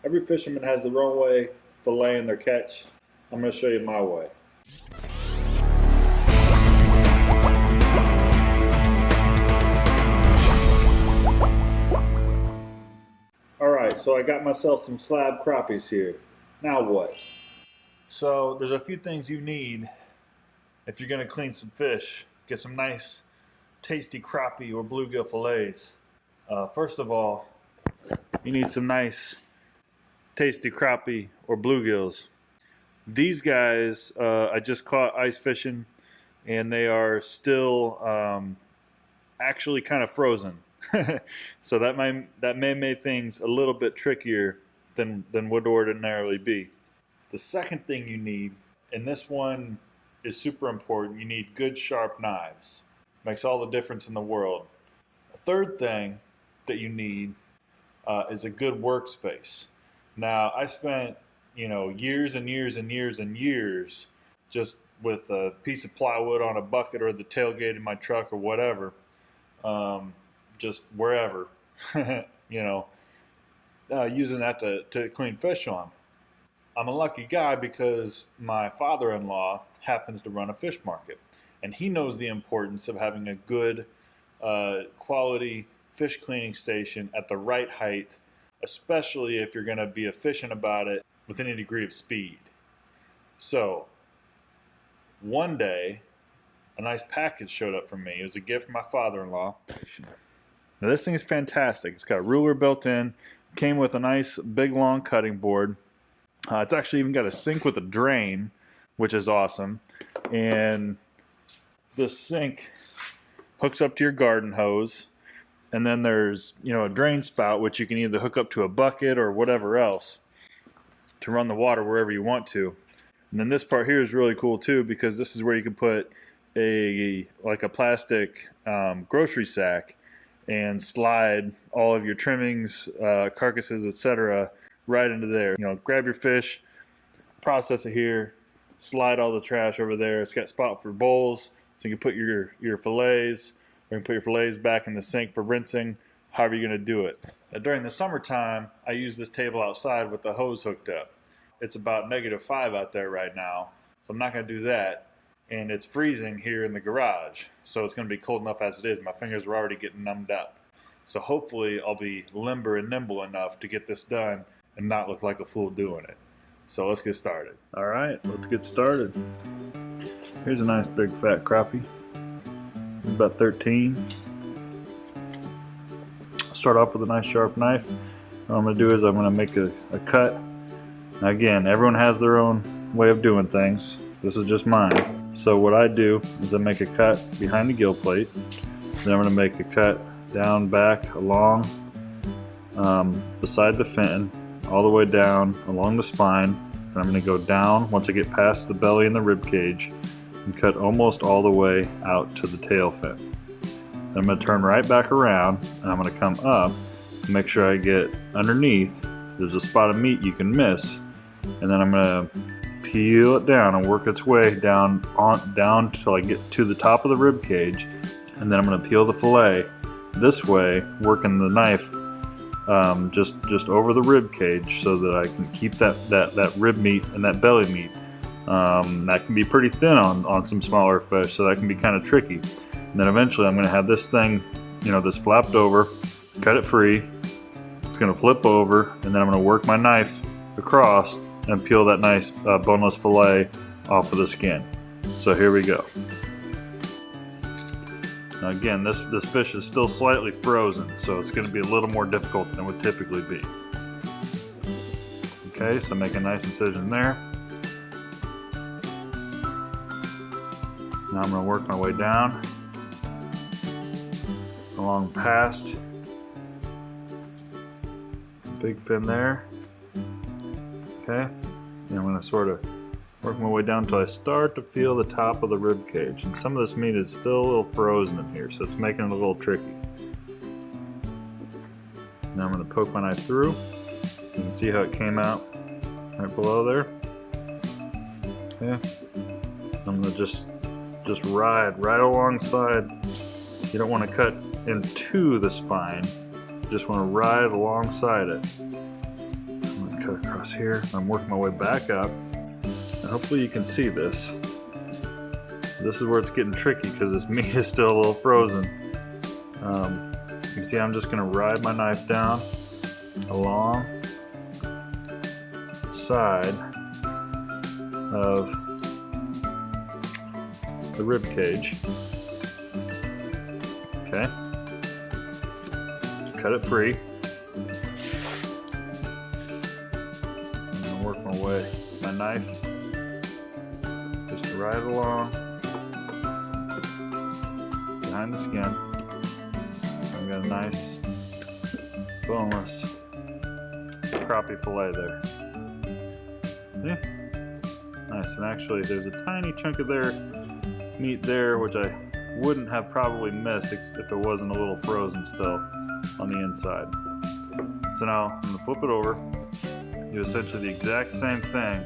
Every fisherman has their own way filleting their catch. I'm going to show you my way. Alright, so I got myself some slab crappies here. Now what? So there's a few things you need if you're going to clean some fish. Get some nice tasty crappie or bluegill fillets. First of all, you need some nice tasty crappie or bluegills. These guys I just caught ice fishing, and they are still actually kind of frozen. So that may make things a little bit trickier than would ordinarily be. The second thing you need, and this one is super important, you need good sharp knives. Makes all the difference in the world. A third thing that you need is a good workspace. Now, I spent years and years and years and years just with a piece of plywood on a bucket or the tailgate in my truck or whatever, just wherever, using that to clean fish on. I'm a lucky guy because my father-in-law happens to run a fish market, and he knows the importance of having a good quality fish cleaning station at the right height, especially if you're going to be efficient about it with any degree of speed. So one day, a nice package showed up for me. It was a gift from my father-in-law. Now this thing is fantastic. It's got a ruler built in. Came with a nice big long cutting board. It's actually even got a sink with a drain, which is awesome. And this sink hooks up to your garden hose. And then there's a drain spout, which you can either hook up to a bucket or whatever else to run the water wherever you want to. And then this part here is really cool too, because this is where you can put a plastic grocery sack and slide all of your trimmings, carcasses, etc. right into there. Grab your fish, process it here, slide all the trash over there. It's got a spot for bowls, so you can put your fillets, or you can put your fillets back in the sink for rinsing, however you're going to do it. Now, during the summertime, I use this table outside with the hose hooked up. It's about -5 out there right now, so I'm not going to do that. And it's freezing here in the garage, so it's going to be cold enough as it is. My fingers are already getting numbed up. So hopefully I'll be limber and nimble enough to get this done and not look like a fool doing it. So let's get started. All right, let's get started. Here's a nice big fat crappie. About 13. Start off with a nice sharp knife. What I'm going to do is I'm going to make a cut. Now again, everyone has their own way of doing things. This is just mine. So what I do is I make a cut behind the gill plate. Then I'm going to make a cut down, back, along, beside the fin, all the way down along the spine. And I'm going to go down once I get past the belly and the rib cage and cut almost all the way out to the tail fin. Then I'm going to turn right back around and I'm going to come up and make sure I get underneath. There's a spot of meat you can miss. And then I'm going to peel it down and work its way down till I get to the top of the rib cage, and then I'm going to peel the fillet this way, working the knife just over the rib cage so that I can keep that rib meat and that belly meat. That can be pretty thin on some smaller fish, so that can be kind of tricky. And then eventually I'm going to have this thing, this flapped over, cut it free. It's going to flip over, and then I'm going to work my knife across and peel that nice boneless fillet off of the skin. So here we go. Now again, this fish is still slightly frozen, so it's going to be a little more difficult than it would typically be. Okay, so make a nice incision there. Now I'm going to work my way down along past the big fin there. Okay, and I'm going to sort of work my way down until I start to feel the top of the rib cage. And some of this meat is still a little frozen in here, so it's making it a little tricky. Now I'm going to poke my knife through. You can see how it came out right below there. Okay, I'm going to just ride right alongside. You don't want to cut into the spine. You just want to ride alongside it. cut across here. I'm working my way back up. And hopefully you can see this. This is where it's getting tricky because this meat is still a little frozen. You can see I'm just going to ride my knife down along the side of the rib cage. Okay. Cut it free. I'm going to work my way, my knife, just right along behind the skin. I've got a nice boneless crappie fillet there. See? Nice, and actually there's a tiny chunk of their meat there which I wouldn't have probably missed if it wasn't a little frozen still on the inside. So now I'm going to flip it over, do essentially the exact same thing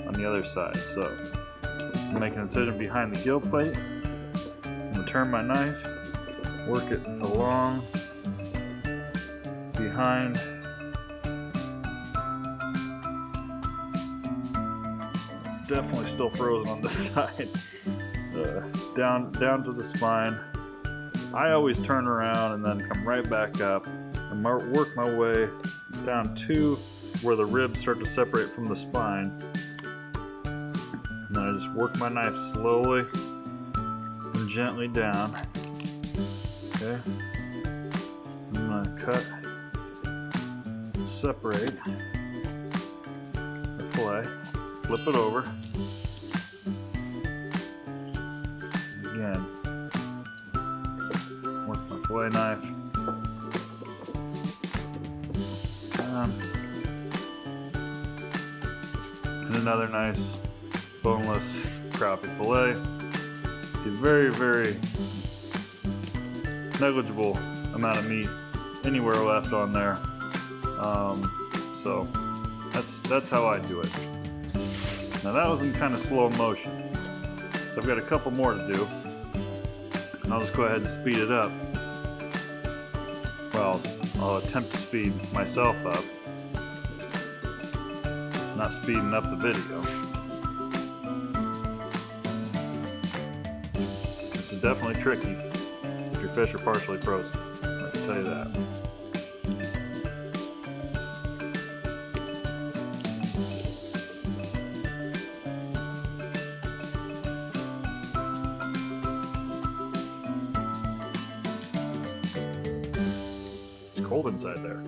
on the other side. So I'm making an incision behind the gill plate. I'm going to turn my knife, work it along behind it's definitely still frozen on this side. Down to the spine. I always turn around and then come right back up and work my way down to where the ribs start to separate from the spine. And then I just work my knife slowly and gently down. Okay. I'm gonna cut, separate the fillet, flip it over. Again, work my fillet knife down, and another nice boneless crappie fillet. See, very, very negligible amount of meat anywhere left on there. So that's how I do it. Now that was in kind of slow motion, so I've got a couple more to do. And I'll just go ahead and speed it up. Well, I'll attempt to speed myself up, not speeding up the video. This is definitely tricky if your fish are partially frozen, I can tell you that. Cold inside there.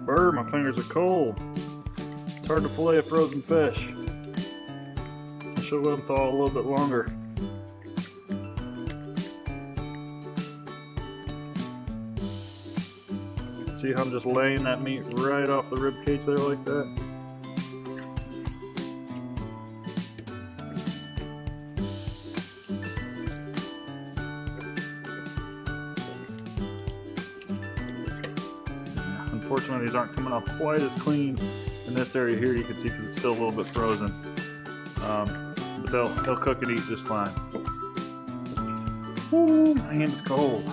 Brr, my fingers are cold. It's hard to fillet a frozen fish. I should let them thaw a little bit longer. See how I'm just laying that meat right off the rib cage there like that? Unfortunately, these aren't coming off quite as clean in this area here. You can see because it's still a little bit frozen, but they'll cook and eat just fine. Ooh, my hand is cold.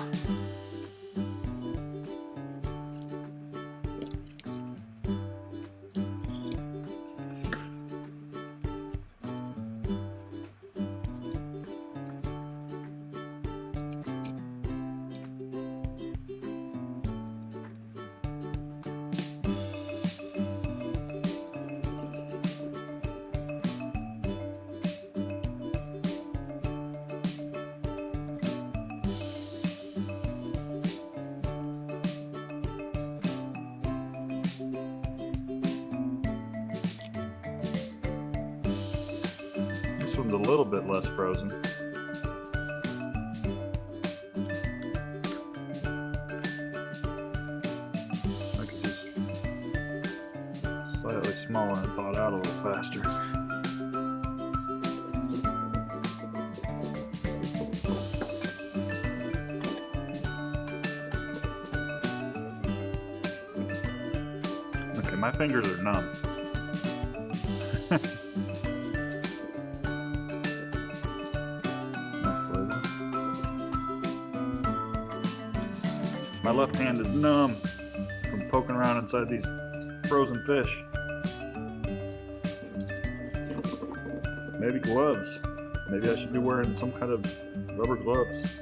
This one's a little bit less frozen. Like it's just slightly smaller and thawed out a little faster. Okay, my fingers are numb. My left hand is numb from poking around inside these frozen fish. Maybe gloves. Maybe I should be wearing some kind of rubber gloves.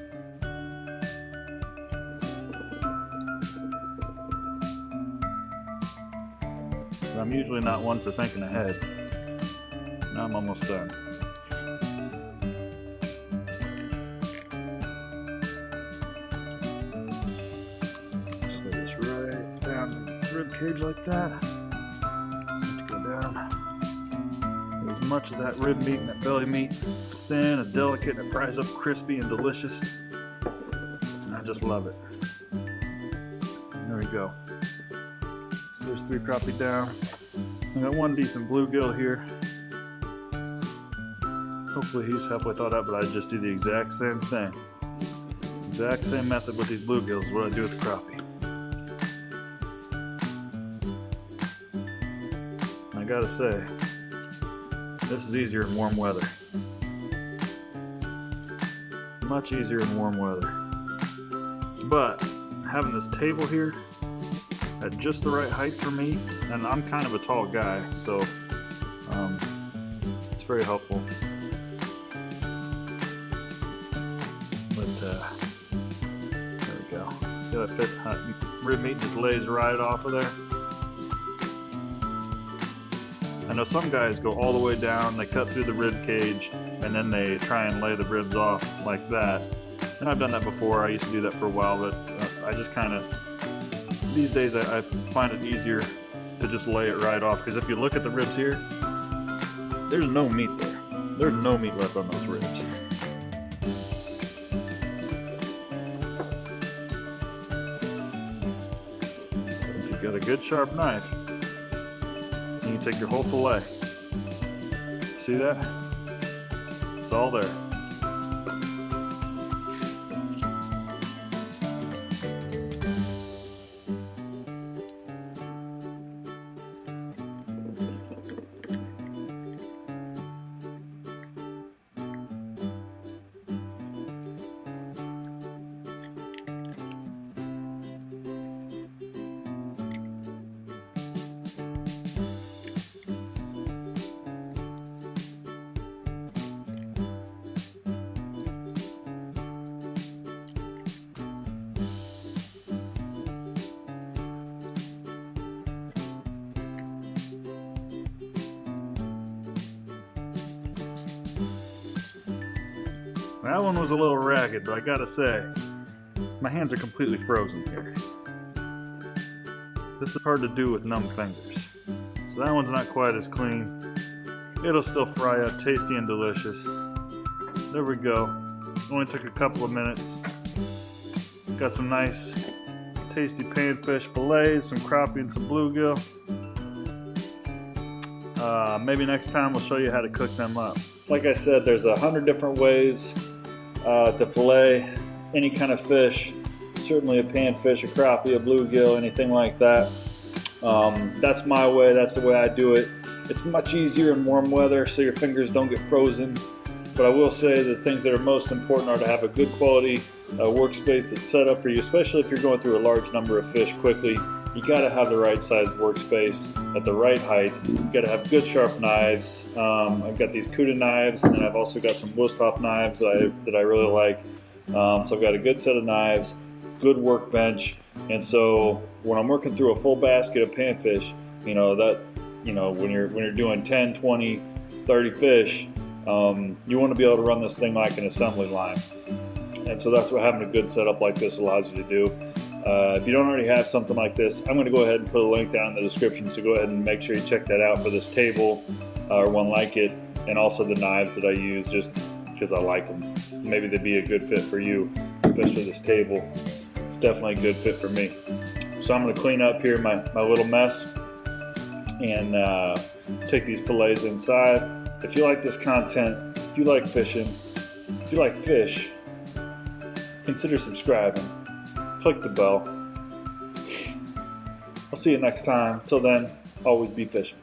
I'm usually not one for thinking ahead. Now I'm almost done. So this right down the rib cage like that. Let's go down. Get as much of that rib meat and that belly meat. It's thin and delicate and it fries up crispy and delicious. And I just love it. There we go. So there's 3 crappie down. I got 1 decent bluegill here. Hopefully he's halfway thawed out, but I just do the exact same thing. Exact same method with these bluegills is what I do with the crappie. And I gotta say, this is easier in warm weather. Much easier in warm weather. But having this table here at just the right height for me, and I'm kind of a tall guy, so it's very helpful. But there we go. See how that rib meat just lays right off of there? I know some guys go all the way down, they cut through the rib cage, and then they try and lay the ribs off like that. And I've done that before. I used to do that for a while, but I just kind of, these days I find it easier to just lay it right off, because if you look at the ribs here, there's no meat there. There's no meat left on those ribs. If you've got a good sharp knife, you can take your whole fillet. See that? It's all there. That one was a little ragged, but I gotta say, my hands are completely frozen here. This is hard to do with numb fingers. So that one's not quite as clean. It'll still fry up tasty and delicious. There we go. Only took a couple of minutes. Got some nice tasty panfish fillets, some crappie and some bluegill. Maybe next time we'll show you how to cook them up. Like I said, there's 100 different ways to fillet any kind of fish. Certainly a panfish, a crappie, a bluegill, anything like that. That's my way, that's the way I do it. It's much easier in warm weather so your fingers don't get frozen. But I will say the things that are most important are to have a good quality workspace that's set up for you, especially if you're going through a large number of fish quickly. You gotta have the right size workspace at the right height. You gotta have good sharp knives. I've got these Cuda knives, and then I've also got some Wusthof knives that I really like. So I've got a good set of knives, good workbench, and so when I'm working through a full basket of panfish, when you're doing 10, 20, 30 fish, you want to be able to run this thing like an assembly line. And so that's what having a good setup like this allows you to do. If you don't already have something like this, I'm going to go ahead and put a link down in the description, so go ahead and make sure you check that out for this table or one like it. and also the knives that I use just because I like them. Maybe they'd be a good fit for you, especially this table. It's definitely a good fit for me. So I'm going to clean up here my little mess and take these fillets inside. If you like this content, if you like fishing, if you like fish, consider subscribing. Click the bell. I'll see you next time. Till then, always be fishing.